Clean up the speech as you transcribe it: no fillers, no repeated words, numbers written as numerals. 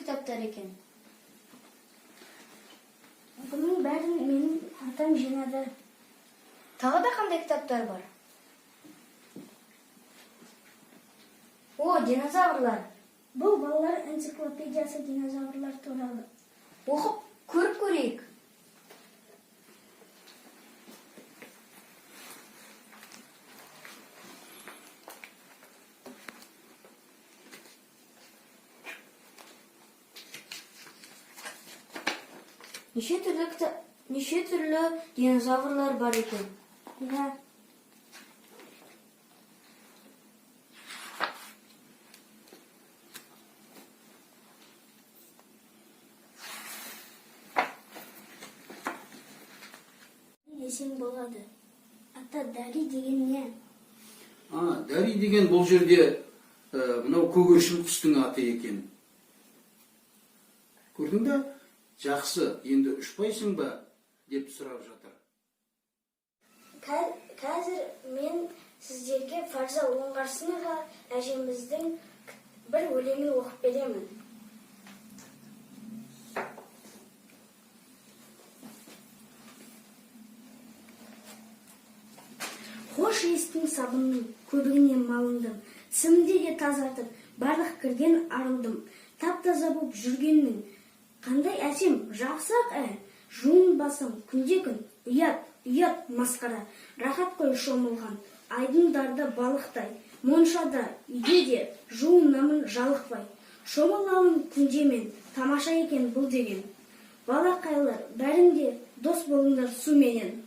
китаптар экен? Бұның бәрін менің атам жинады. Тағы да қандай китаптар бар? О, динозаврлар. Бұл балалар энциклопедиясы динозаврлар туралы. Оқып, көріп көрейік. Неше түрлі динозаврлар бар екен? Я десең болады. Ата, Дари деген не? Дари деген бұл жерде мынау көгершін құстың аты екен. Көрдің бе? Жақсы, енді ұшпайсың ба? Деп сұрап жатыр. Қазір мен сіздерге Фарза Оңғарсынова әжеміздің бір өлеңін оқып беремін. Хош естің сабынның көбігінен малындым. Тісімді де тазартып, барлық кірден арылдым. Тап-таза боп жүргеннің қандай әсем, жақсақ жуын басым күнде күн, ұят масқара. Рахат қой шомылған, айдындарда балықтай, моншада, үйде де жуын намын жалықпай. Шомылауын күнде мен, тамаша екен бұл деген. Балақайлар, бәрінде дос болыңдар суменен.